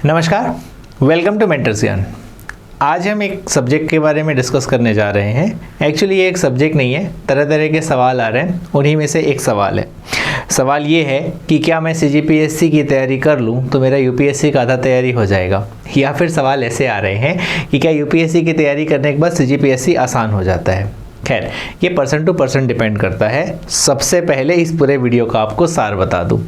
नमस्कार, welcome to mentors ज्ञान। आज हम एक सब्जेक्ट के बारे में डिस्कस करने जा रहे हैं। एक्चुअली ये एक सब्जेक्ट नहीं है, तरह तरह के सवाल आ रहे हैं, उन्हीं में से एक सवाल है। सवाल ये है कि क्या मैं CGPSC की तैयारी कर लूँ तो मेरा UPSC का आधा तैयारी हो जाएगा, या फिर सवाल ऐसे आ रहे हैं कि क्या UPSC की तैयारी करने के बाद CGPSC आसान हो जाता है। खैर, ये पर्सन टू पर्सन डिपेंड करता है। सबसे पहले इस पूरे वीडियो का आपको सार बता दूं।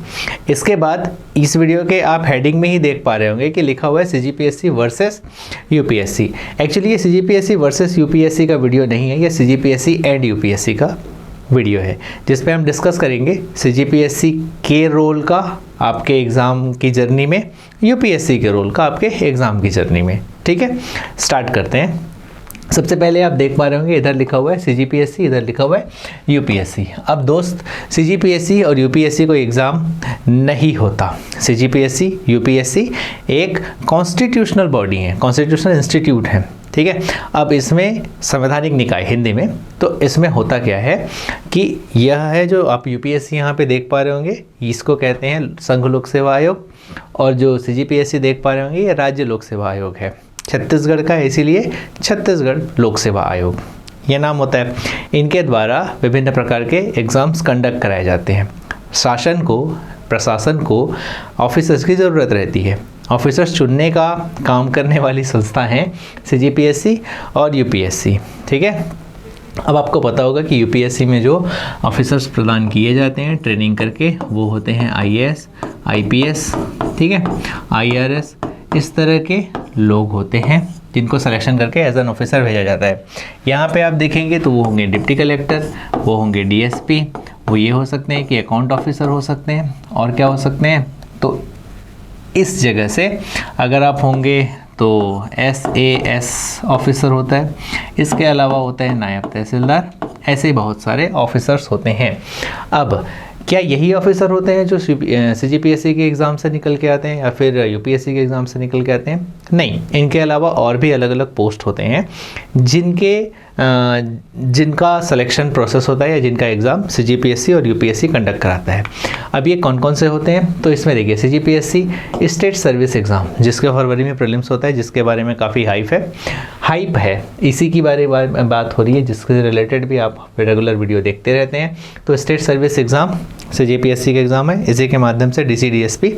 इसके बाद इस वीडियो के आप हेडिंग में ही देख पा रहे होंगे कि लिखा हुआ है CGPSC वर्सेस UPSC। एक्चुअली ये CGPSC वर्सेस UPSC का वीडियो नहीं है, ये CGPSC एंड UPSC का वीडियो है, जिस पे हम डिस्कस करेंगे CGPSC के रोल का आपके एग्ज़ाम की जर्नी में, UPSC के रोल का आपके एग्ज़ाम की जर्नी में। ठीक है, स्टार्ट करते हैं। सबसे पहले आप देख पा रहे होंगे इधर लिखा हुआ है CGPSC, इधर लिखा हुआ है UPSC। अब दोस्त, CGPSC और UPSC कोई एग्ज़ाम नहीं होता। CGPSC UPSC एक कॉन्स्टिट्यूशनल बॉडी है, कॉन्स्टिट्यूशनल इंस्टीट्यूट है। ठीक है, अब इसमें संवैधानिक निकाय हिंदी में, तो इसमें होता क्या है कि यह है जो आप UPSC यहाँ पे देख पा रहे होंगे, इसको कहते हैं संघ लोक सेवा आयोग, और जो CGPSC देख पा रहे होंगे ये राज्य लोक सेवा आयोग है। छत्तीसगढ़ का, इसीलिए छत्तीसगढ़ लोक सेवा आयोग ये नाम होता है। इनके द्वारा विभिन्न प्रकार के एग्ज़ाम्स कंडक्ट कराए जाते हैं। शासन को, प्रशासन को ऑफिसर्स की ज़रूरत रहती है। ऑफिसर्स चुनने का काम करने वाली संस्था हैं CGPSC और UPSC। ठीक है, अब आपको पता होगा कि UPSC में जो ऑफिसर्स प्रदान किए जाते हैं ट्रेनिंग करके, वो होते हैं IAS, IPS, ठीक है, IRS, इस तरह के लोग होते हैं जिनको सिलेक्शन करके एज एन ऑफिसर भेजा जाता है। यहाँ पे आप देखेंगे तो वो होंगे डिप्टी कलेक्टर, वो होंगे DSP, वो ये हो सकते हैं कि अकाउंट ऑफिसर हो सकते हैं, और क्या हो सकते हैं, तो इस जगह से अगर आप होंगे तो SAS ऑफिसर होता है। इसके अलावा होता है नायब तहसीलदार। ऐसे बहुत सारे ऑफिसर्स होते हैं। अब क्या यही ऑफिसर होते हैं जो CGPSC के एग्ज़ाम से निकल के आते हैं या फिर UPSC के एग्ज़ाम से निकल के आते हैं? नहीं, इनके अलावा और भी अलग अलग पोस्ट होते हैं जिनका सिलेक्शन प्रोसेस होता है या जिनका एग्ज़ाम CGPSC और UPSC कंडक्ट कराता है। अब ये कौन कौन से होते हैं, तो इसमें देखिए CGPSC स्टेट सर्विस एग्ज़ाम, जिसके फरवरी में प्रीलिम्स होता है, जिसके बारे में काफ़ी हाइप है, इसी की बारे में बात हो रही है, जिसके रिलेटेड भी आप रेगुलर वीडियो देखते रहते हैं। तो स्टेट सर्विस एग्ज़ाम CGPSC के एग्ज़ाम है। इसी के माध्यम से DC DSP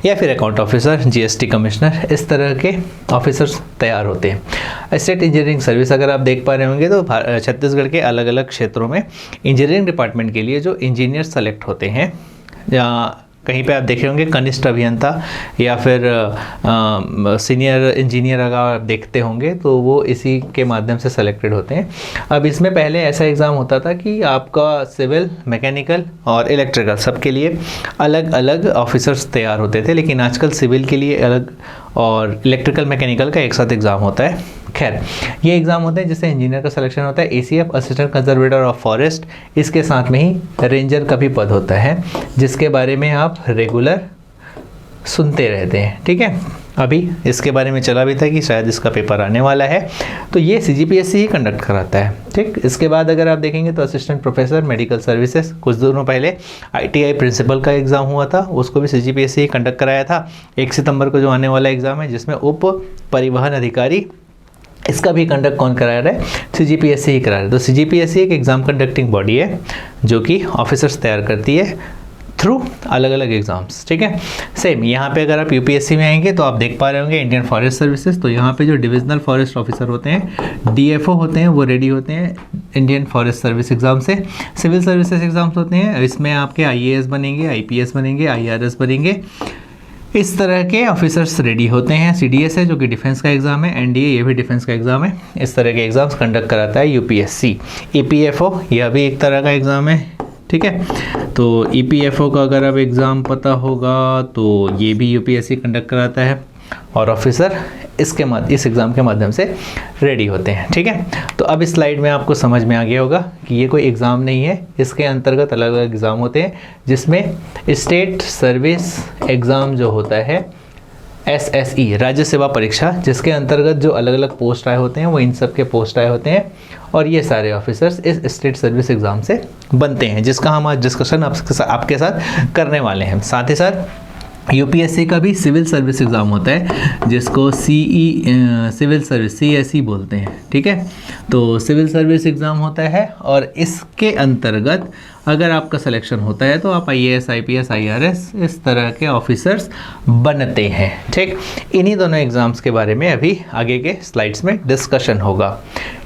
या फिर अकाउंट ऑफिसर, GST कमिश्नर, इस तरह के ऑफिसर्स तैयार होते हैं। स्टेट इंजीनियरिंग सर्विस अगर आप देख पा रहे होंगे तो छत्तीसगढ़ के अलग अलग क्षेत्रों में इंजीनियरिंग डिपार्टमेंट के लिए जो इंजीनियर सेलेक्ट होते हैं, या कहीं पे आप देखे होंगे कनिष्ठ अभियंता या फिर सीनियर इंजीनियर अगर आप देखते होंगे तो वो इसी के माध्यम से सेलेक्टेड होते हैं। अब इसमें पहले ऐसा एग्ज़ाम होता था कि आपका सिविल, मैकेनिकल और इलेक्ट्रिकल सबके लिए अलग अलग ऑफिसर्स तैयार होते थे, लेकिन आजकल सिविल के लिए अलग और इलेक्ट्रिकल मैकेनिकल का एक साथ एग्ज़ाम होता है। खैर, ये एग्ज़ाम होते हैं जिससे इंजीनियर का सिलेक्शन होता है। ACF assistant conservator of forest, इसके साथ में ही रेंजर का भी पद होता है, जिसके बारे में आप रेगुलर सुनते रहते हैं। ठीक है, अभी इसके बारे में चला भी था कि शायद इसका पेपर आने वाला है, तो ये CGPSC ही कंडक्ट कराता है। ठीक, इसके बाद अगर आप देखेंगे तो असिस्टेंट प्रोफेसर मेडिकल सर्विसेज, कुछ दिनों पहले ITI प्रिंसिपल का एग्ज़ाम हुआ था, उसको भी CGPSC ही कंडक्ट कराया था। 1 सितंबर को जो आने वाला एग्ज़ाम है, जिसमें उप परिवहन अधिकारी, इसका भी कंडक्ट कौन करा रहा है? CGPSC ही करा रहा है। तो CGPSC एक एग्ज़ाम कंडक्टिंग बॉडी है जो कि ऑफिसर्स तैयार करती है थ्रू अलग अलग एग्ज़ाम्स। ठीक है, सेम यहाँ पे अगर आप UPSC में आएंगे तो आप देख पा रहे होंगे इंडियन फॉरेस्ट सर्विसेज, तो यहाँ पे जो डिविजनल फॉरेस्ट ऑफिसर होते हैं, DFO होते हैं, वो रेडी होते हैं इंडियन फॉरेस्ट सर्विस एग्ज़ाम से। सिविल सर्विसेज एग्ज़ाम्स होते हैं, इसमें आपके IAS बनेंगे, IPS बनेंगे, IRS बनेंगे, इस तरह के ऑफिसर्स रेडी होते हैं। CDS है जो कि डिफेंस का एग्ज़ाम है, NDA ये भी डिफेंस का एग्ज़ाम है। इस तरह के एग्ज़ाम्स कंडक्ट कराता है UPSC। EPFO यह भी एक तरह का एग्ज़ाम है। ठीक है, तो EPFO का अगर अब एग्ज़ाम पता होगा तो ये भी UPSC कंडक्ट कराता है, और ऑफिसर इस एग्ज़ाम के माध्यम से रेडी होते हैं। ठीक है, तो अब इस स्लाइड में आपको समझ में आ गया होगा कि ये कोई एग्ज़ाम नहीं है, इसके अंतर्गत अलग अलग एग्ज़ाम होते हैं, जिसमें स्टेट सर्विस एग्ज़ाम जो होता है SSE राज्य सेवा परीक्षा, जिसके अंतर्गत जो अलग अलग पोस्ट आए होते हैं वो इन सब के पोस्ट आए होते हैं, और ये सारे ऑफिसर्स इस स्टेट सर्विस एग्ज़ाम से बनते हैं, जिसका हम आज डिस्कशन आपके साथ करने वाले हैं। साथ ही साथ यूपीएससी का भी सिविल सर्विस एग्ज़ाम होता है जिसको सिविल सर्विस CSE बोलते हैं, ठीक है। तो सिविल सर्विस एग्ज़ाम होता है और इसके अंतर्गत अगर आपका सिलेक्शन होता है तो आप IAS IPS IRS इस तरह के ऑफिसर्स बनते हैं, ठीक। इन्हीं दोनों एग्ज़ाम्स के बारे में अभी आगे के स्लाइड्स में डिस्कशन होगा।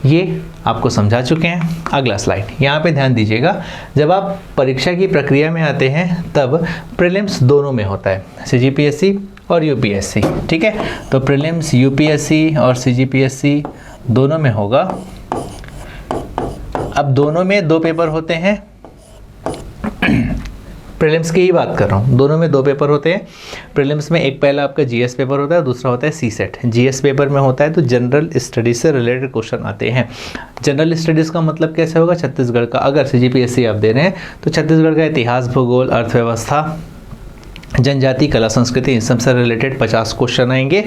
ये आपको समझा चुके हैं। अगला स्लाइड यहाँ पे ध्यान दीजिएगा। जब आप परीक्षा की प्रक्रिया में आते हैं तब प्रीलिम्स दोनों में होता है, CGPSC और UPSC, ठीक है। तो प्रीलिम्स UPSC और CGPSC दोनों में होगा। अब दोनों में 2 पेपर होते हैं। प्रीलिम्स की ही बात कर रहा हूँ, दोनों में 2 पेपर होते हैं। प्रीलिम्स में एक पहला आपका GS पेपर होता है, दूसरा होता है CSET। GS पेपर में होता है तो जनरल स्टडीज़ से रिलेटेड क्वेश्चन आते हैं। जनरल स्टडीज़ का मतलब कैसे होगा? छत्तीसगढ़ का अगर CGPSC आप दे रहे हैं तो छत्तीसगढ़ का इतिहास, भूगोल, अर्थव्यवस्था, जनजाति, कला, संस्कृति, इन सब से रिलेटेड 50 क्वेश्चन आएंगे,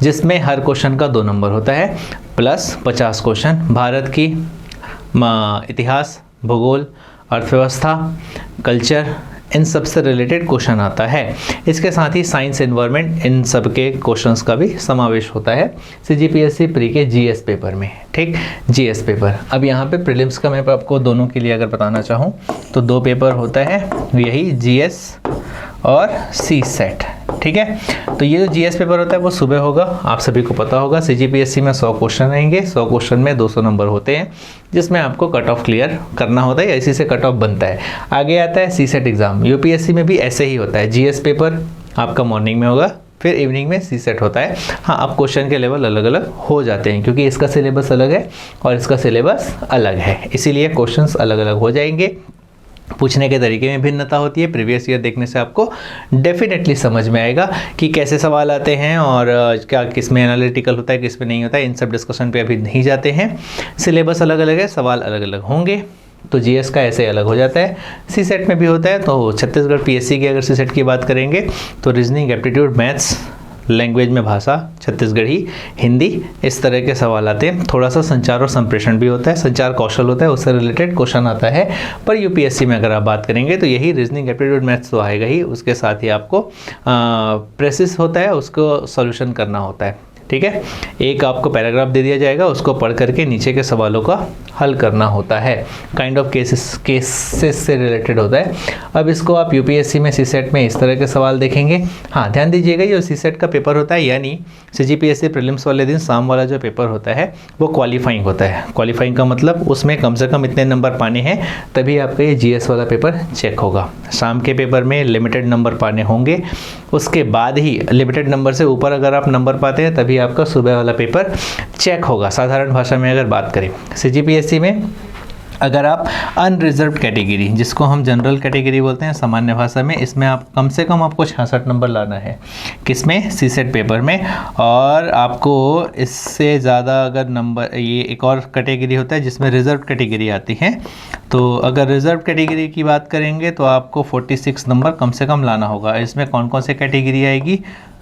जिसमें हर क्वेश्चन का 2 नंबर होता है, प्लस 50 क्वेश्चन भारत की इतिहास, भूगोल, अर्थव्यवस्था, कल्चर, इन सब से रिलेटेड क्वेश्चन आता है। इसके साथ ही साइंस, एनवायरनमेंट, इन सब के क्वेश्चंस का भी समावेश होता है CGPSC प्री के GS पेपर में, ठीक। GS paper. अब यहाँ पे प्रीलिम्स का मैं आपको दोनों के लिए अगर बताना चाहूँ तो 2 पेपर होता है, यही GS और CSET, ठीक है। तो ये जो GS पेपर होता है वो सुबह होगा, आप सभी को पता होगा। CGPSC में 100 क्वेश्चन आएंगे, 100 क्वेश्चन में 200 नंबर होते हैं, जिसमें आपको कट ऑफ क्लियर करना होता है, इसी से कट ऑफ बनता है। आगे आता है CSET एग्ज़ाम। UPSC में भी ऐसे ही होता है, GS पेपर आपका मॉर्निंग में होगा, फिर इवनिंग में CSET होता है। हाँ, अब क्वेश्चन के लेवल अलग अलग हो जाते हैं क्योंकि इसका सिलेबस अलग है और इसका सिलेबस अलग है, इसीलिए क्वेश्चंस अलग अलग हो जाएंगे। पूछने के तरीके में भिन्नता होती है। प्रीवियस ईयर देखने से आपको डेफिनेटली समझ में आएगा कि कैसे सवाल आते हैं और क्या किस में एनालिटिकल होता है, किस में नहीं होता है। इन सब डिस्कशन पे अभी नहीं जाते हैं। सिलेबस अलग अलग है, सवाल अलग अलग होंगे। तो GS का ऐसे अलग हो जाता है। CSET में भी होता है। तो छत्तीसगढ़ PSC की अगर CSET की बात करेंगे तो रीजनिंग, एप्टीट्यूड, मैथ्स, लैंग्वेज में भाषा, छत्तीसगढ़ी, हिंदी, इस तरह के सवाल आते हैं। थोड़ा सा संचार और संप्रेषण भी होता है, संचार कौशल होता है, उससे रिलेटेड क्वेश्चन आता है। पर UPSC में अगर आप बात करेंगे तो यही रीजनिंग, एप्टीट्यूड, मैथ्स तो आएगा ही, उसके साथ ही आपको प्रेसिस होता है, उसको सॉल्यूशन करना होता है, ठीक है। एक आपको पैराग्राफ दे दिया जाएगा, उसको पढ़ करके नीचे के सवालों का हल करना होता है। काइंड ऑफ केसेस से रिलेटेड होता है। अब इसको आप UPSC में CSET में इस तरह के सवाल देखेंगे। हाँ, ध्यान दीजिएगा, ये CSET का पेपर होता है, यानी CGPSC प्रीलिम्स वाले दिन शाम वाला जो पेपर होता है वो क्वालिफाइंग होता है। क्वालिफाइंग का मतलब उसमें कम से कम इतने नंबर पाने हैं, तभी आपका ये GS वाला पेपर चेक होगा। शाम के पेपर में लिमिटेड नंबर पाने होंगे, उसके बाद ही लिमिटेड नंबर से ऊपर अगर आप नंबर पाते हैं तभी आपका सुबह वाला पेपर चेक होगा। साधारण भाषा में अगर बात करें, CGPSC में अगर आप अनरिजर्व कैटेगरी, जिसको हम जनरल कैटेगरी बोलते हैं सामान्य भाषा में, इसमें आप कम से कम आपको 66 नंबर लाना है। किसमें? CSET पेपर में। और आपको इससे ज़्यादा अगर नंबर, ये एक और कैटेगरी होता है जिसमें रिजर्व कैटेगरी आती है। तो अगर रिजर्व कैटेगरी की बात करेंगे तो आपको 46 नंबर कम से कम लाना होगा। इसमें कौन कौन से कैटेगरी आएगी?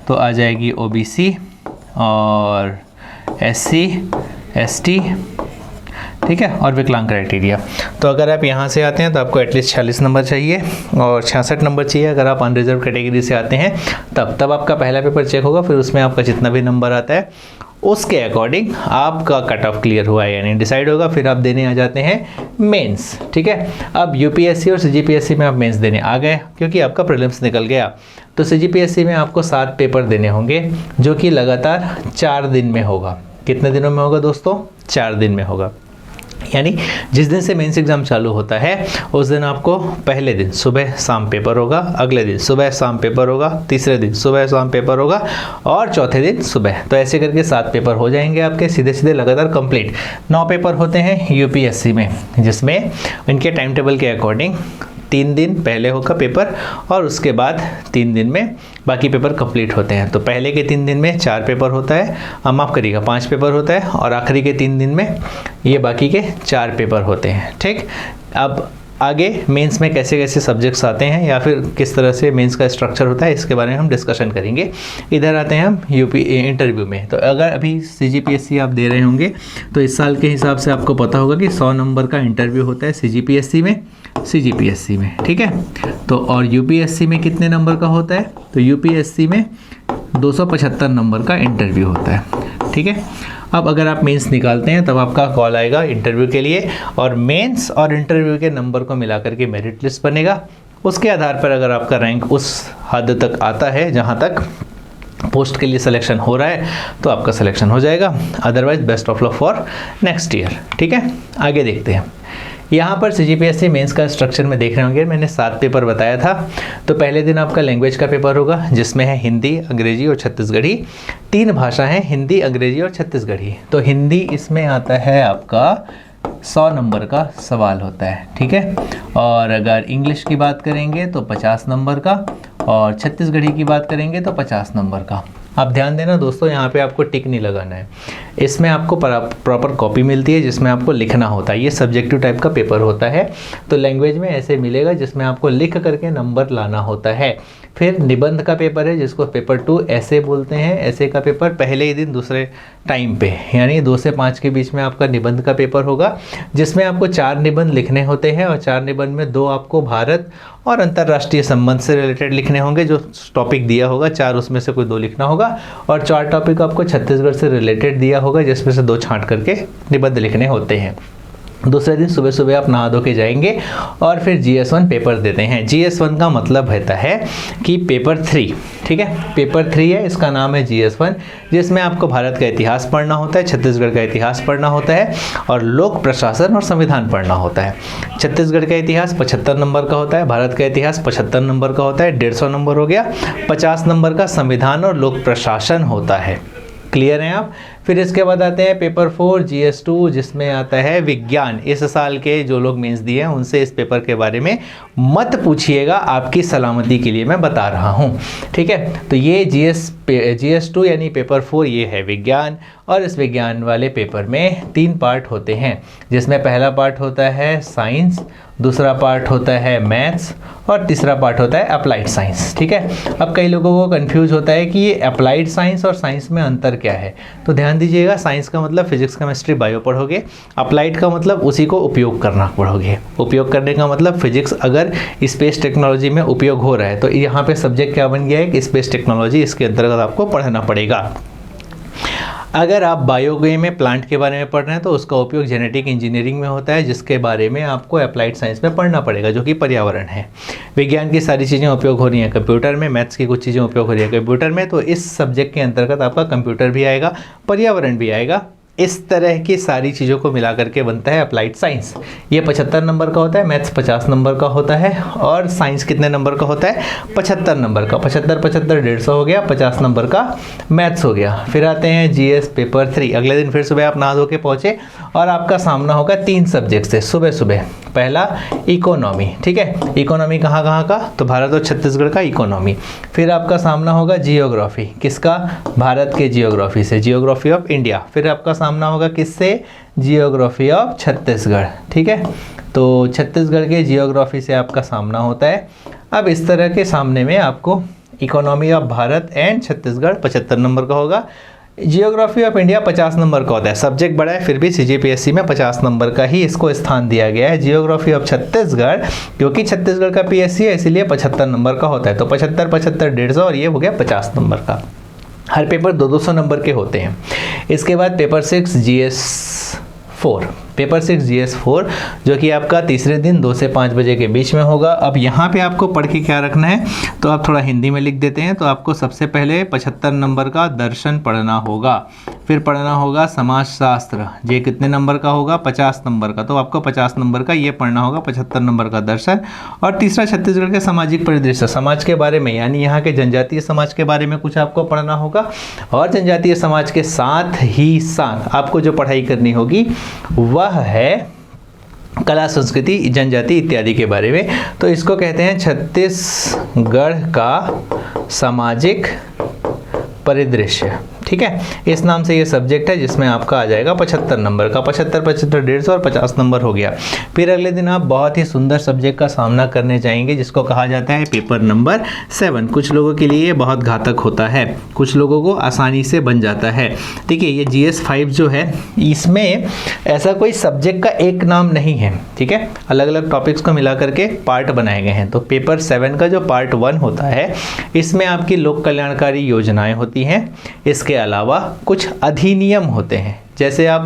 तो आ जाएगी OBC और SC, ST, ठीक है, और विकलांग क्राइटेरिया। तो अगर आप यहाँ से आते हैं तो आपको एटलीस्ट 46 नंबर चाहिए और 66 नंबर चाहिए। अगर आप अनरिजर्व कैटेगरी से आते हैं तब आपका पहला पेपर चेक होगा, फिर उसमें आपका जितना भी नंबर आता है उसके अकॉर्डिंग आपका कट ऑफ क्लियर हुआ है या नहीं डिसाइड होगा। फिर आप देने आ जाते हैं मेंस, ठीक है। अब UPSC और CGPSC में आप मेंस देने आ गए क्योंकि आपका प्रीलिम्स निकल गया। तो CGPSC में आपको 7 पेपर देने होंगे जो कि लगातार 4 दिन में होगा। कितने दिनों में होगा दोस्तों? 4 दिन में होगा। यानी जिस दिन से मेंस एग्ज़ाम चालू होता है उस दिन आपको पहले दिन सुबह शाम पेपर होगा, अगले दिन सुबह शाम पेपर होगा, तीसरे दिन सुबह शाम पेपर होगा और चौथे दिन सुबह। तो ऐसे करके 7 पेपर हो जाएंगे आपके सीधे सीधे लगातार कंप्लीट। 9 पेपर होते हैं UPSC में, जिसमें इनके टाइम टेबल के अकॉर्डिंग 3 दिन पहले होगा पेपर और उसके बाद 3 दिन में बाकी पेपर कंप्लीट होते हैं। तो पहले के 3 दिन में 4 पेपर होता है, माफ़ करिएगा 5 पेपर होता है और आखिरी के 3 दिन में ये बाकी के 4 पेपर होते हैं, ठीक। अब आगे मेंस में कैसे कैसे सब्जेक्ट्स आते हैं या फिर किस तरह से मेंस का स्ट्रक्चर होता है इसके बारे में हम डिस्कशन करेंगे। इधर आते हैं हम इंटरव्यू में। तो अगर अभी CGPSC आप दे रहे होंगे तो इस साल के हिसाब से आपको पता होगा कि 100 नंबर का इंटरव्यू होता है CGPSC में। CGPSC में, ठीक है। तो और UPSC में कितने नंबर का होता है? तो UPSC में 275 नंबर का इंटरव्यू होता है, ठीक है। अब अगर आप मेंस निकालते हैं तब आपका कॉल आएगा इंटरव्यू के लिए, और मेंस और इंटरव्यू के नंबर को मिलाकर के मेरिट लिस्ट बनेगा। उसके आधार पर अगर आपका रैंक उस हद तक आता है जहां तक पोस्ट के लिए सिलेक्शन हो रहा है तो आपका सिलेक्शन हो जाएगा, otherwise best of luck for next year, ठीक है। आगे देखते हैं। यहाँ पर CGPSC मेंस का स्ट्रक्चर में देख रहे होंगे, मैंने 7 पेपर बताया था। तो पहले दिन आपका लैंग्वेज का पेपर होगा जिसमें है हिंदी, अंग्रेजी और छत्तीसगढ़ी। 3 भाषा हैं, हिंदी, अंग्रेजी और छत्तीसगढ़ी। तो हिंदी इसमें आता है आपका 100 नंबर का सवाल होता है, ठीक है। और अगर इंग्लिश की बात करेंगे तो 50 नंबर का, और छत्तीसगढ़ी की बात करेंगे तो 50 नंबर का। आप ध्यान देना दोस्तों, यहाँ पे आपको टिक नहीं लगाना है। इसमें आपको प्रॉपर कॉपी मिलती है जिसमें आपको लिखना होता है। ये सब्जेक्टिव टाइप का पेपर होता है। तो लैंग्वेज में ऐसे मिलेगा जिसमें आपको लिख करके नंबर लाना होता है। फिर निबंध का पेपर है जिसको पेपर 2 ऐसे बोलते हैं। ऐसे का पेपर पहले ही दिन दूसरे टाइम पे, यानी 2 से 5 के बीच में आपका निबंध का पेपर होगा, जिसमें आपको 4 निबंध लिखने होते हैं। और 4 निबंध में 2 आपको भारत और अंतर्राष्ट्रीय संबंध से रिलेटेड लिखने होंगे। जो टॉपिक दिया होगा 4 उसमें से कोई 2 लिखना होगा, और 4 टॉपिक आपको छत्तीसगढ़ से रिलेटेड दिया होगा जिसमें से 2 छांट करके निबंध लिखने होते हैं। दूसरे दिन सुबह सुबह आप नहा धो के जाएंगे और फिर GS1 पेपर देते हैं। GS1 का मतलब रहता है कि पेपर 3, ठीक है। पेपर 3 है, इसका नाम है GS1, जिसमें आपको भारत का इतिहास पढ़ना होता है, छत्तीसगढ़ का इतिहास पढ़ना होता है, और लोक प्रशासन और संविधान पढ़ना होता है। छत्तीसगढ़ का इतिहास 75 नंबर का होता है, भारत का इतिहास 75 नंबर का होता है, 150 नंबर हो गया। 50 नंबर का संविधान और लोक प्रशासन होता है। क्लियर हैं आप? फिर इसके बाद आते हैं पेपर 4 GS2, जिसमें आता है विज्ञान। इस साल के जो लोग मेंस दिए हैं उनसे इस पेपर के बारे में मत पूछिएगा, आपकी सलामती के लिए मैं बता रहा हूं, ठीक है। तो ये GS2 यानी पेपर 4 ये है विज्ञान। और इस विज्ञान वाले पेपर में 3 पार्ट होते हैं, जिसमें पहला पार्ट होता है साइंस, दूसरा पार्ट होता है मैथ्स, और तीसरा पार्ट होता है अप्लाइड साइंस, ठीक है। अब कई लोगों को कंफ्यूज होता है कि ये अप्लाइड साइंस और साइंस में अंतर क्या है। तो ध्यान दीजिएगा, साइंस का मतलब फिजिक्स, केमिस्ट्री, बायो पढ़ोगे। अप्लाइड का मतलब उसी को उपयोग करना पढ़ोगे। उपयोग करने का मतलब फिजिक्स अगर स्पेस टेक्नोलॉजी में उपयोग हो रहा है तो यहाँ पे सब्जेक्ट क्या बन गया है कि स्पेस टेक्नोलॉजी, इसके अंतर्गत आपको पढ़ना पड़ेगा। अगर आप बायो में प्लांट के बारे में पढ़ रहे हैं तो उसका उपयोग जेनेटिक इंजीनियरिंग में होता है, जिसके बारे में आपको अप्लाइड साइंस में पढ़ना पड़ेगा, जो कि पर्यावरण है। विज्ञान की सारी चीज़ें उपयोग हो रही हैं कंप्यूटर में, मैथ्स की कुछ चीज़ें उपयोग हो रही है कंप्यूटर में। तो इस सब्जेक्ट के अंतर्गत आपका कंप्यूटर भी आएगा, पर्यावरण भी आएगा। इस तरह की सारी चीज़ों को मिला करके बनता है अप्लाइड साइंस। ये 75 नंबर का होता है, मैथ्स 50 नंबर का होता है, और साइंस कितने नंबर का होता है? 75 नंबर का। 75 150 हो गया, 50 नंबर का मैथ्स हो गया। फिर आते हैं GS पेपर 3। अगले दिन फिर सुबह आप नहा धो के पहुँचे और आपका सामना होगा 3 सब्जेक्ट से सुबह सुबह। पहला इकोनॉमी, ठीक है। इकोनॉमी कहाँ कहाँ का? तो भारत और छत्तीसगढ़ का इकोनॉमी। फिर आपका सामना होगा जियोग्राफी, किसका? भारत के जियोग्राफी से, जियोग्राफी ऑफ इंडिया। फिर आपका सामना होगा किससे? जियोग्राफी ऑफ छत्तीसगढ़, ठीक है। तो छत्तीसगढ़ के जियोग्राफी से आपका सामना होता है। अब इस तरह के सामने में आपको economy of Bharat and Chhattisgarh 75 number का होगा। जियोग्राफी ऑफ इंडिया 50 नंबर का होता है। सब्जेक्ट बड़ा है, फिर भी CGPSC में 50 नंबर का ही इसको स्थान दिया गया है। जियोग्राफी ऑफ छत्तीसगढ़, क्योंकि छत्तीसगढ़ का PSC है इसीलिए 75 नंबर का होता है। तो 75 75 150, और ये हो गया 50 नंबर का। हर पेपर 200 नंबर के होते हैं। इसके बाद पेपर 6 GS4, पेपर 6 GS4 जो कि आपका तीसरे दिन 2 से 5 बजे के बीच में होगा। अब यहाँ पे आपको पढ़ के क्या रखना है, तो आप थोड़ा हिंदी में लिख देते हैं। तो आपको सबसे पहले 75 नंबर का दर्शन पढ़ना होगा, फिर पढ़ना होगा समाजशास्त्र, ये कितने नंबर का होगा? 50 नंबर का। तो आपको 50 नंबर का ये पढ़ना होगा, 75 नंबर का दर्शन। और तीसरा छत्तीसगढ़ के सामाजिक परिदृश्य, समाज के बारे में, यानी यहाँ के जनजातीय समाज के बारे में कुछ आपको पढ़ना होगा। और जनजातीय समाज के साथ ही साथ आपको जो पढ़ाई करनी होगी वह है कला, संस्कृति, जनजाति इत्यादि के बारे में। तो इसको कहते हैं छत्तीसगढ़ का सामाजिक परिदृश्य, ठीक है। इस नाम से ये सब्जेक्ट है जिसमें आपका आ जाएगा 75 नंबर का, 75, 75, 150 और 50 नंबर हो गया। फिर अगले दिन आप बहुत ही सुंदर सब्जेक्ट का सामना करने जाएंगे जिसको कहा जाता है पेपर नंबर 7। कुछ लोगों के लिए ये बहुत घातक होता है, कुछ लोगों को आसानी से बन जाता है। देखिए ये GS 5 जो है इसमें ऐसा कोई सब्जेक्ट का एक नाम नहीं है, ठीक है, अलग अलग टॉपिक्स को मिला करके पार्ट बनाए गए हैं। तो पेपर 7 का जो पार्ट 1 होता है इसमें आपकी लोक कल्याणकारी योजनाएं होती हैं, इसके अलावा कुछ अधिनियम होते हैं, जैसे आप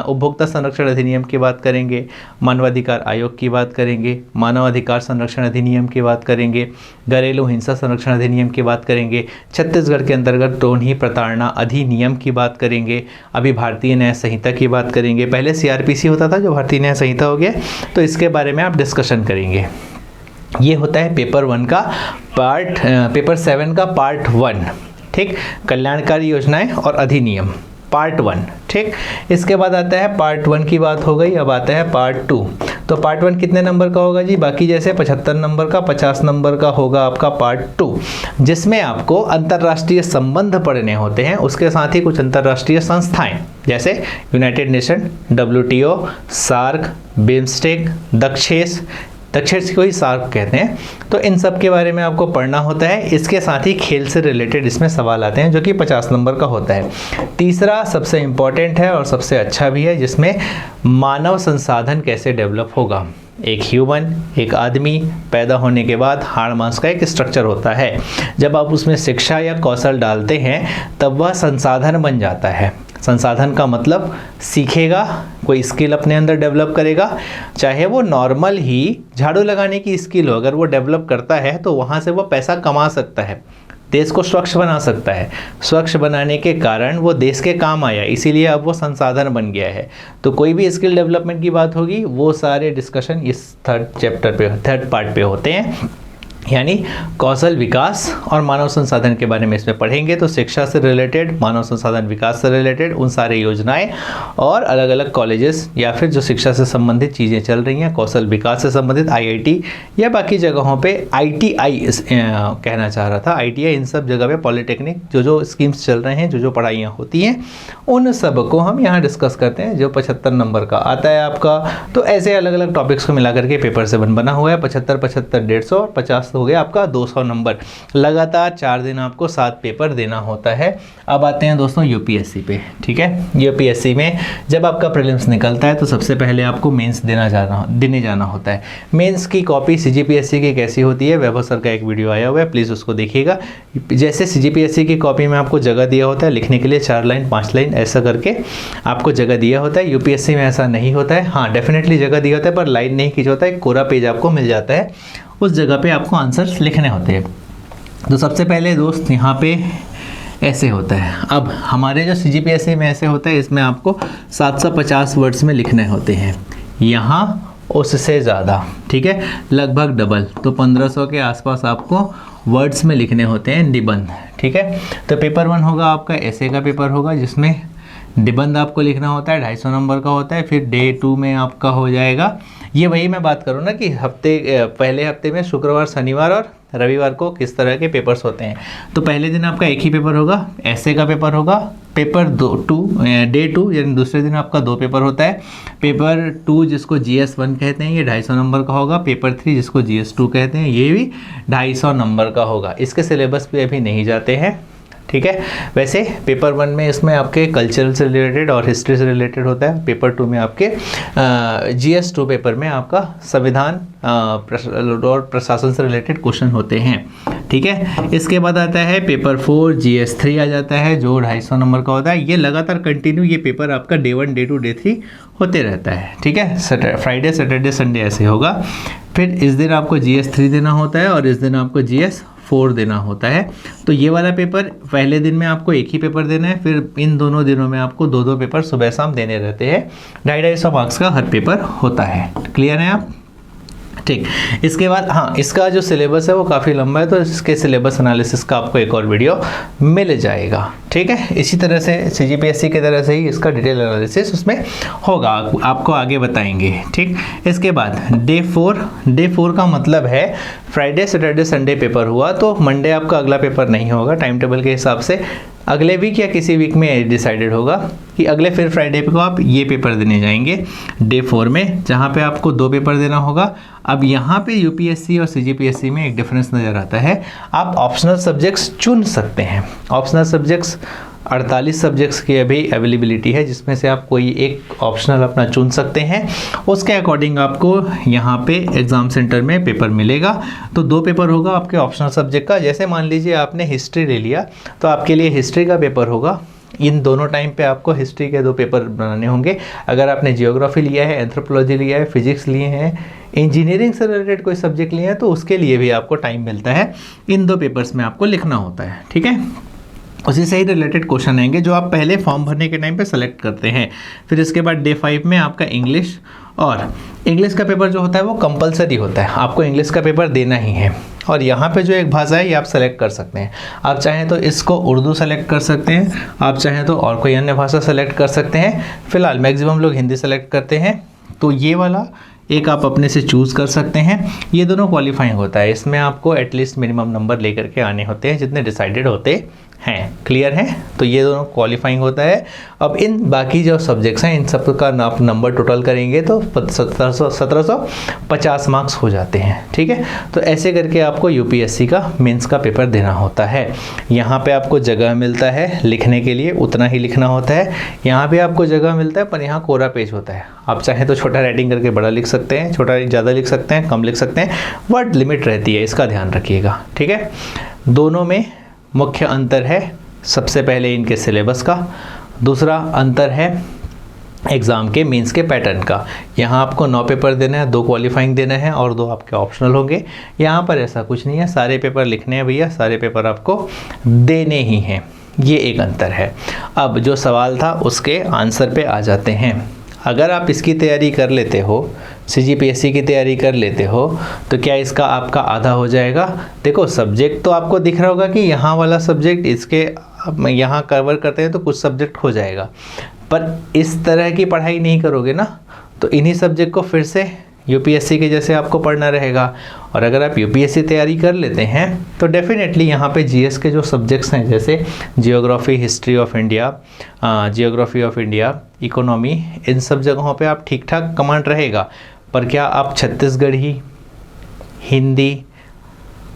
उपभोक्ता संरक्षण अधिनियम की बात करेंगे, मानवाधिकार आयोग की बात करेंगे, मानव अधिकार संरक्षण अधिनियम की बात करेंगे, घरेलू हिंसा संरक्षण अधिनियम की बात करेंगे, छत्तीसगढ़ के अंतर्गत टोनही प्रताड़ना अधिनियम की बात करेंगे, अभी भारतीय न्याय संहिता की बात करेंगे। पहले CRPC होता था जो भारतीय न्याय संहिता हो गया, तो इसके बारे में आप डिस्कशन करेंगे। ये होता है पेपर 1 का पार्ट, पेपर 7 का पार्ट 1, ठीक, कल्याणकारी योजनाएं और अधिनियम पार्ट 1, ठीक। इसके बाद आता है पार्ट 1 की बात हो गई, अब आता है पार्ट 2। तो पार्ट 1 कितने नंबर का होगा जी? बाकी जैसे 75 नंबर का, 50 नंबर का होगा आपका पार्ट 2, जिसमें आपको अंतर्राष्ट्रीय संबंध पढ़ने होते हैं, उसके साथ ही कुछ अंतर्राष्ट्रीय संस्थाएं जैसे united nation, WTO, SAARC, BIMSTEC, दक्षेश को ही सार्क कहते हैं। तो इन सब के बारे में आपको पढ़ना होता है। इसके साथ ही खेल से रिलेटेड इसमें सवाल आते हैं जो कि 50 नंबर का होता है। तीसरा सबसे इम्पॉर्टेंट है और सबसे अच्छा भी है, जिसमें मानव संसाधन कैसे डेवलप होगा। एक ह्यूमन, एक आदमी पैदा होने के बाद हाड़ मांस का एक स्ट्रक्चर होता है, जब आप उसमें शिक्षा या कौशल डालते हैं तब वह संसाधन बन जाता है। संसाधन का मतलब सीखेगा, कोई स्किल अपने अंदर डेवलप करेगा, चाहे वो नॉर्मल ही झाड़ू लगाने की स्किल हो, अगर वो डेवलप करता है तो वहाँ से वो पैसा कमा सकता है, देश को स्वच्छ बना सकता है। स्वच्छ बनाने के कारण वो देश के काम आया, इसीलिए अब वो संसाधन बन गया है। तो कोई भी स्किल डेवलपमेंट की बात होगी, वो सारे डिस्कशन इस थर्ड पार्ट पे होते हैं, यानी कौशल विकास और मानव संसाधन के बारे में इसमें पढ़ेंगे। तो शिक्षा से रिलेटेड, मानव संसाधन विकास से रिलेटेड उन सारे योजनाएं और अलग अलग कॉलेजेस या फिर जो शिक्षा से संबंधित चीज़ें चल रही हैं, कौशल विकास से संबंधित IIT या बाकी जगहों पे ITI कहना चाह रहा था, ITI, इन सब जगह पे पॉलिटेक्निक जो स्कीम्स चल रहे हैं, जो जो होती हैं, उन सब को हम यहाँ डिस्कस करते हैं। जो 75 नंबर का आता है आपका, तो ऐसे अलग अलग टॉपिक्स को मिला करके पेपर 7 बना हुआ है। 75, 75, 150 और 50 हो गया आपका 200 नंबर। लगातार 4 दिन आपको 7 पेपर देना होता है। अब आते हैं दोस्तों UPSC पे, ठीक है। UPSC में जब आपका प्रीलिम्स निकलता है तो सबसे पहले आपको मेंस देने जाना होता है। मेंस की कॉपी CGPSC की कैसी होती है, वैभव सर का एक वीडियो आया हुआ है, प्लीज़ उसको देखिएगा। जैसे CGPSC की कॉपी में आपको जगह दिया होता है लिखने के लिए, 4 लाइन 5 लाइन ऐसा करके आपको जगह दिया होता है। UPSC में ऐसा नहीं होता है, हाँ डेफिनेटली जगह दिया होता है पर लाइन नहीं खींचता है, कोरा पेज आपको मिल जाता है, उस जगह पे आपको आंसर्स लिखने होते हैं। तो सबसे पहले दोस्त यहाँ पे ऐसे होता है। अब हमारे जो CGPSC में ऐसे होता है, इसमें आपको 750 वर्ड्स में लिखने होते हैं, यहाँ उससे ज़्यादा, ठीक है, लगभग डबल, तो 1500 के आसपास आपको वर्ड्स में लिखने होते हैं निबंध, ठीक है। तो पेपर 1 होगा आपका ऐसे का पेपर होगा, जिसमें निबंध आपको लिखना होता है, 250 नंबर का होता है। फिर डे 2 में आपका हो जाएगा, ये वही मैं बात करूँ ना कि पहले हफ्ते में शुक्रवार, शनिवार और रविवार को किस तरह के पेपर्स होते हैं। तो पहले दिन आपका एक ही पेपर होगा, ऐसे का पेपर होगा। पेपर डे 2 यानी दूसरे दिन आपका 2 पेपर होता है। पेपर 2 जिसको GS 1 कहते हैं, ये 250 नंबर का होगा। पेपर 3 जिसको GS 2 कहते हैं, ये भी 250 नंबर का होगा। इसके सिलेबस पे अभी नहीं जाते हैं, ठीक है। वैसे पेपर 1 में इसमें आपके कल्चरल से रिलेटेड और हिस्ट्री से रिलेटेड होता है। पेपर 2 में आपके GS 2 पेपर में आपका संविधान और प्रशासन से रिलेटेड क्वेश्चन होते हैं, ठीक है। इसके बाद आता है पेपर 4 GS 3 आ जाता है, जो 250 नंबर का होता है। ये लगातार कंटिन्यू ये पेपर आपका डे 1, डे 2, डे 3 होते रहता है, ठीक है। फ्राइडे, सैटरडे, संडे ऐसे होगा। फिर इस दिन आपको GS 3 देना होता है और इस दिन आपको GS 4 देना होता है। तो ये वाला पेपर पहले दिन में आपको एक ही पेपर देना है, फिर इन दोनों दिनों में आपको 2-2 पेपर सुबह शाम देने रहते हैं। 250 मार्क्स का हर पेपर होता है। क्लियर है आप? ठीक। इसके बाद हाँ, इसका जो सिलेबस है वो काफ़ी लंबा है, तो इसके सिलेबस एनालिसिस का आपको एक और वीडियो मिल जाएगा, ठीक है। इसी तरह से CGPSC की तरह से ही इसका डिटेल एनालिसिस उसमें होगा, आपको आगे बताएंगे, ठीक। इसके बाद डे 4 का मतलब है फ्राइडे, सैटरडे, संडे पेपर हुआ तो मंडे आपका अगला पेपर नहीं होगा टाइम टेबल के हिसाब से। अगले वीक या किसी वीक में डिसाइडेड होगा कि अगले फिर फ्राइडे को आप ये पेपर देने जाएंगे डे 4 में, जहाँ पे आपको 2 पेपर देना होगा। अब यहाँ पे यूपीएससी और सीजीपीएससी में एक डिफरेंस नज़र आता है, आप ऑप्शनल सब्जेक्ट्स चुन सकते हैं। ऑप्शनल सब्जेक्ट्स 48 सब्जेक्ट्स की अभी अवेलेबिलिटी है, जिसमें से आप कोई एक ऑप्शनल अपना चुन सकते हैं। उसके अकॉर्डिंग आपको यहाँ पे एग्ज़ाम सेंटर में पेपर मिलेगा। तो 2 पेपर होगा आपके ऑप्शनल सब्जेक्ट का। जैसे मान लीजिए आपने हिस्ट्री ले लिया तो आपके लिए हिस्ट्री का पेपर होगा। इन दोनों टाइम पे आपको हिस्ट्री के 2 पेपर बनाने होंगे। अगर आपने जियोग्राफी लिया है, एंथ्रोपोलॉजी लिया है, फिजिक्स लिए हैं, इंजीनियरिंग से रिलेटेड कोई सब्जेक्ट लिए हैं, तो उसके लिए भी आपको टाइम मिलता है। इन 2 पेपर्स में आपको लिखना होता है, ठीक है। उसी से ही रिलेटेड क्वेश्चन आएंगे जो आप पहले फॉर्म भरने के टाइम पे सेलेक्ट करते हैं। फिर इसके बाद डे 5 में आपका इंग्लिश, और इंग्लिश का पेपर जो होता है वो कंपलसरी होता है, आपको इंग्लिश का पेपर देना ही है। और यहाँ पे जो एक भाषा है ये आप सेलेक्ट कर सकते हैं। आप चाहें तो इसको उर्दू सेलेक्ट कर सकते हैं, आप चाहें तो और कोई अन्य भाषा सेलेक्ट कर सकते हैं। फिलहाल मैक्सिमम लोग हिंदी सेलेक्ट करते हैं, तो ये वाला एक आप अपने से चूज़ कर सकते हैं। ये दोनों क्वालिफाइंग होता है, इसमें आपको एटलीस्ट मिनिमम नंबर लेकर के आने होते हैं जितने डिसाइडेड होते हैं। क्लियर है? तो ये दोनों क्वालिफाइंग होता है। अब इन बाकी जो सब्जेक्ट्स हैं इन सब का आप नंबर टोटल करेंगे तो 1750 मार्क्स हो जाते हैं, ठीक है। तो ऐसे करके आपको यूपीएससी का मेंस का पेपर देना होता है। यहाँ पे आपको जगह मिलता है लिखने के लिए, उतना ही लिखना होता है। यहाँ पे आपको जगह मिलता है, पर यहाँ कोरा पेज होता है। आप चाहें तो छोटा राइटिंग करके बड़ा लिख सकते हैं, छोटा ज़्यादा लिख सकते हैं, कम लिख सकते हैं, वर्ड लिमिट रहती है, इसका ध्यान रखिएगा, ठीक है। दोनों में मुख्य अंतर है, सबसे पहले इनके सिलेबस का, दूसरा अंतर है एग्ज़ाम के मेंस के पैटर्न का। यहाँ आपको 9 पेपर देना है, 2 क्वालिफाइंग देना है और 2 आपके ऑप्शनल होंगे। यहाँ पर ऐसा कुछ नहीं है, सारे पेपर लिखने हैं भैया, सारे पेपर आपको देने ही हैं। ये एक अंतर है। अब जो सवाल था उसके आंसर पे आ जाते हैं। अगर आप इसकी तैयारी कर लेते हो, सीजीपीएससी की तैयारी कर लेते हो, तो क्या इसका आपका आधा हो जाएगा? देखो सब्जेक्ट तो आपको दिख रहा होगा कि यहाँ वाला सब्जेक्ट इसके यहाँ कवर करते हैं तो कुछ सब्जेक्ट हो जाएगा, पर इस तरह की पढ़ाई नहीं करोगे ना, तो इन्हीं सब्जेक्ट को फिर से यूपीएससी के जैसे आपको पढ़ना रहेगा। और अगर आप यूपीएससी तैयारी कर लेते हैं तो डेफिनेटली यहाँ पे जीएस के जो सब्जेक्ट्स हैं, जैसे geography, history of India, geography of India, economy, इन सब जगहों पे आप ठीक ठाक कमांड रहेगा। पर क्या आप छत्तीसगढ़ी, हिंदी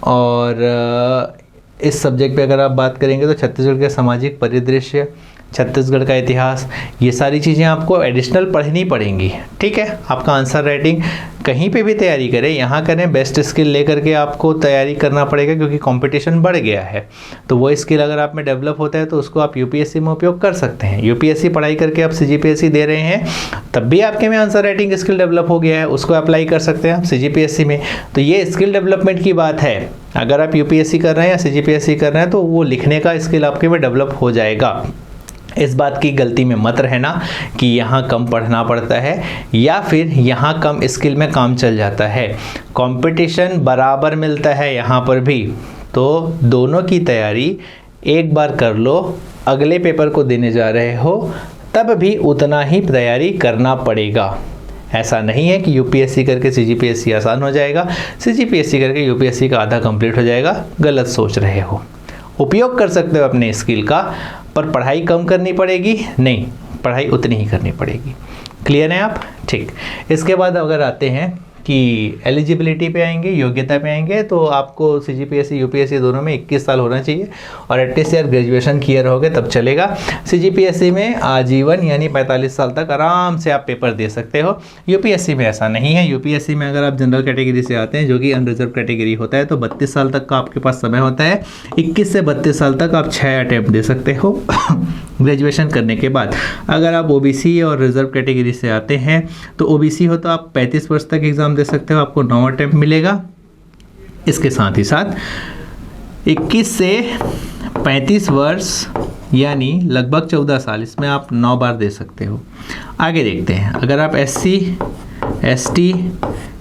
और इस सब्जेक्ट पे अगर आप बात करेंगे तो छत्तीसगढ़ के सामाजिक परिदृश्य, छत्तीसगढ़ का इतिहास, ये सारी चीज़ें आपको एडिशनल पढ़नी पड़ेंगी, ठीक है। आपका आंसर राइटिंग कहीं पे भी तैयारी करें, यहाँ करें, बेस्ट स्किल लेकर के आपको तैयारी करना पड़ेगा, क्योंकि कंपटीशन बढ़ गया है। तो वो स्किल अगर आप में डेवलप होता है तो उसको आप यूपीएससी में उपयोग कर सकते हैं। यूपीएससी पढ़ाई करके आप सीजीपीएससी दे रहे हैं, तब भी आपके में आंसर राइटिंग स्किल डेवलप हो गया है, उसको अप्लाई कर सकते हैं आप सीजीपीएससी में। तो ये स्किल डेवलपमेंट की बात है। अगर आप यूपीएससी कर रहे हैं या सीजीपीएससी कर रहे हैं तो वो लिखने का स्किल आपके में डेवलप हो जाएगा। इस बात की गलती में मत रहना कि यहाँ कम पढ़ना पड़ता है या फिर यहाँ कम स्किल में काम चल जाता है। कंपटीशन बराबर मिलता है यहाँ पर भी, तो दोनों की तैयारी एक बार कर लो। अगले पेपर को देने जा रहे हो तब भी उतना ही तैयारी करना पड़ेगा। ऐसा नहीं है कि यूपीएससी करके सीजीपीएससी आसान हो जाएगा, सीजीपीएससी करके यूपीएससी का आधा कंप्लीट हो जाएगा। गलत सोच रहे हो। उपयोग कर सकते हो अपने स्किल का, पर पढ़ाई कम करनी पड़ेगी नहीं, पढ़ाई उतनी ही करनी पड़ेगी। क्लियर है आप? ठीक। इसके बाद अगर आते हैं कि एलिजिबिलिटी पे आएंगे, योग्यता पे आएंगे, तो आपको सीजीपीएससी यूपीएससी दोनों में 21 साल होना चाहिए और एटलीस्ट यार ग्रेजुएशन किया होगे तब चलेगा। सीजीपीएससी में आजीवन यानी 45 साल तक आराम से आप पेपर दे सकते हो। यूपीएससी में ऐसा नहीं है। यूपीएससी में अगर आप जनरल कैटेगरी से आते हैं, जो कि अनरिजर्व कैटेगरी होता है, तो 32 साल तक का आपके पास समय होता है। 21 से 32 साल तक आप 6 अटैम्प्ट दे सकते हो ग्रेजुएशन करने के बाद। अगर आप ओबीसी और रिजर्व कैटेगरी से आते हैं तो ओबीसी हो तो आप 35 वर्ष तक एग्ज़ाम दे सकते हो, आपको 9 अटैम्प्ट मिलेगा। इसके साथ ही साथ 21 से 35 वर्ष यानी लगभग 14 साल, इसमें आप 9 बार दे सकते हो। आगे देखते हैं, अगर आप एससी, एसटी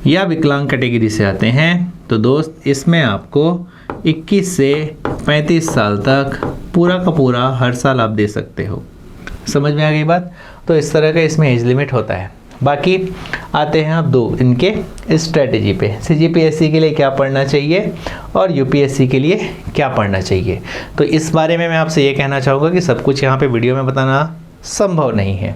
या विकलांग कैटेगरी से आते हैं तो दोस्त इसमें आपको 21 से 35 साल तक पूरा का पूरा हर साल आप दे सकते हो। समझ में आ गई बात? तो इस तरह का इसमें एज लिमिट होता है। बाकी आते हैं अब दो इनके स्ट्रेटजी पे, CGPSC के लिए क्या पढ़ना चाहिए और UPSC के लिए क्या पढ़ना चाहिए। तो इस बारे में मैं आपसे ये कहना चाहूँगा कि सब कुछ यहाँ पे वीडियो में बताना संभव नहीं है।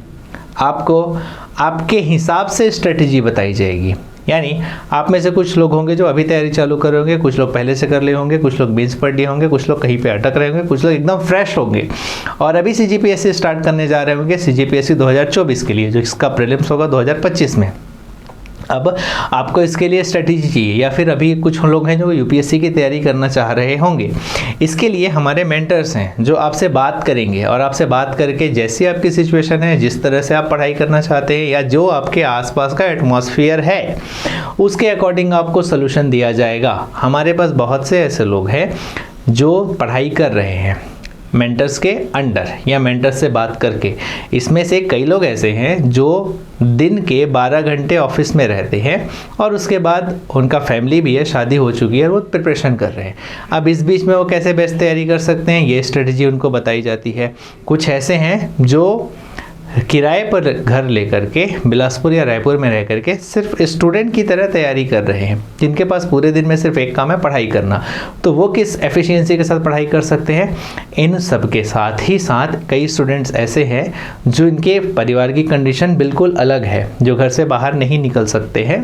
आपको आपके हिसाब से स्ट्रेटजी बताई जाएगी। यानी आप में से कुछ लोग होंगे जो अभी तैयारी चालू कर रहे होंगे, कुछ लोग पहले से कर लिए होंगे, कुछ लोग बीच पढ़ लिए होंगे, कुछ लोग कहीं पे अटक रहे होंगे, कुछ लोग एकदम फ्रेश होंगे और अभी CGPSC स्टार्ट करने जा रहे होंगे, CGPSC 2024 के लिए, जो इसका प्रीलिम्स होगा 2025 में। अब आपको इसके लिए स्ट्रेटजी चाहिए, या फिर अभी कुछ लोग हैं जो UPSC की तैयारी करना चाह रहे होंगे। इसके लिए हमारे मेंटर्स हैं जो आपसे बात करेंगे और आपसे बात करके जैसी आपकी सिचुएशन है, जिस तरह से आप पढ़ाई करना चाहते हैं या जो आपके आसपास का एटमॉस्फेयर है, उसके अकॉर्डिंग आपको सोल्यूशन दिया जाएगा। हमारे पास बहुत से ऐसे लोग हैं जो पढ़ाई कर रहे हैं मेंटर्स के अंडर या मेंटर्स से बात करके। इसमें से कई लोग ऐसे हैं जो दिन के 12 घंटे ऑफिस में रहते हैं और उसके बाद उनका फैमिली भी है, शादी हो चुकी है, वो प्रिपरेशन कर रहे हैं। अब इस बीच में वो कैसे बेस्ट तैयारी कर सकते हैं, ये स्ट्रेटजी उनको बताई जाती है। कुछ ऐसे हैं जो किराए पर घर लेकर के बिलासपुर या रायपुर में रह करके सिर्फ स्टूडेंट की तरह तैयारी कर रहे हैं, जिनके पास पूरे दिन में सिर्फ एक काम है पढ़ाई करना। तो वो किस एफिशिएंसी के साथ पढ़ाई कर सकते हैं। इन सब के साथ ही साथ कई स्टूडेंट्स ऐसे हैं जो इनके परिवार की कंडीशन बिल्कुल अलग है, जो घर से बाहर नहीं निकल सकते हैं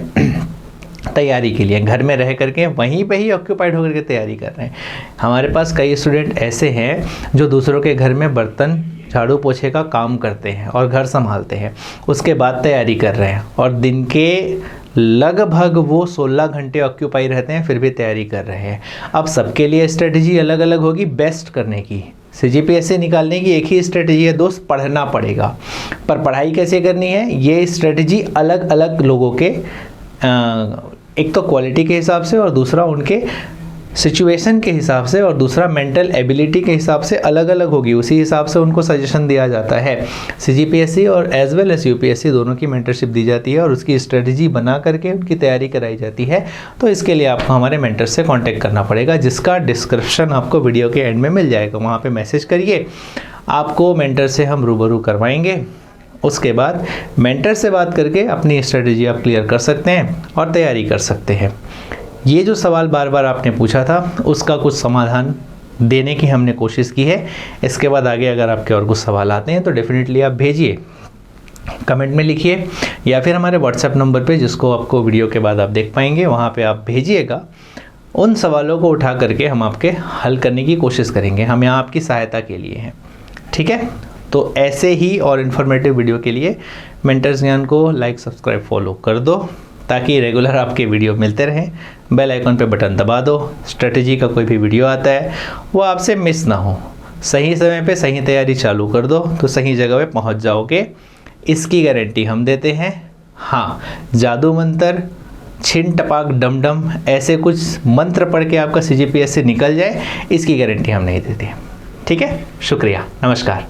तैयारी के लिए, घर में रह करके वहीं पे ही ऑक्यूपाइड होकर के तैयारी कर रहे हैं। हमारे पास कई स्टूडेंट ऐसे हैं जो दूसरों के घर में बर्तन झाड़ू पोछे का काम करते हैं और घर संभालते हैं, उसके बाद तैयारी कर रहे हैं और दिन के लगभग वो 16 घंटे ऑक्यूपाई रहते हैं, फिर भी तैयारी कर रहे हैं। अब सबके लिए स्ट्रेटजी अलग अलग होगी बेस्ट करने की। CGPSC निकालने की एक ही स्ट्रेटजी है दोस्त, पढ़ना पड़ेगा। पर पढ़ाई कैसे करनी है, ये स्ट्रेटजी अलग अलग लोगों के एक तो क्वालिटी के हिसाब से और दूसरा उनके सिचुएशन के हिसाब से और दूसरा मेंटल एबिलिटी के हिसाब से अलग अलग होगी। उसी हिसाब से उनको सजेशन दिया जाता है। CGPSC और एज वेल एज UPSC दोनों की मेंटरशिप दी जाती है और उसकी स्ट्रेटजी बना करके उनकी तैयारी कराई जाती है। तो इसके लिए आपको हमारे मेंटर से कांटेक्ट करना पड़ेगा, जिसका डिस्क्रिप्शन आपको वीडियो के एंड में मिल जाएगा। वहाँ पर मैसेज करिए, आपको मेंटर से हम रूबरू करवाएंगे। उसके बाद मेंटर से बात करके अपनी स्ट्रेटजी आप क्लियर कर सकते हैं और तैयारी कर सकते हैं। ये जो सवाल बार बार आपने पूछा था, उसका कुछ समाधान देने की हमने कोशिश की है। इसके बाद आगे अगर आपके और कुछ सवाल आते हैं तो डेफिनेटली आप भेजिए, कमेंट में लिखिए या फिर हमारे व्हाट्सएप नंबर पे, जिसको आपको वीडियो के बाद आप देख पाएंगे, वहाँ पे आप भेजिएगा। उन सवालों को उठा करके हम आपके हल करने की कोशिश करेंगे। हम यहाँ आपकी सहायता के लिए हैं, ठीक है। तो ऐसे ही और इन्फॉर्मेटिव वीडियो के लिए मेंटर्स ज्ञान को लाइक, सब्सक्राइब, फॉलो कर दो, ताकि रेगुलर आपके वीडियो मिलते रहें। बेल आइकन पे बटन दबा दो, स्ट्रेटजी का कोई भी वीडियो आता है वो आपसे मिस ना हो। सही समय पे सही तैयारी चालू कर दो तो सही जगह पे पहुंच जाओगे, इसकी गारंटी हम देते हैं। हाँ, जादू मंत्र, छिन टपाक डम डम ऐसे कुछ मंत्र पढ़ के आपका CGPSC निकल जाए, इसकी गारंटी हम नहीं देते। ठीक है, शुक्रिया, नमस्कार।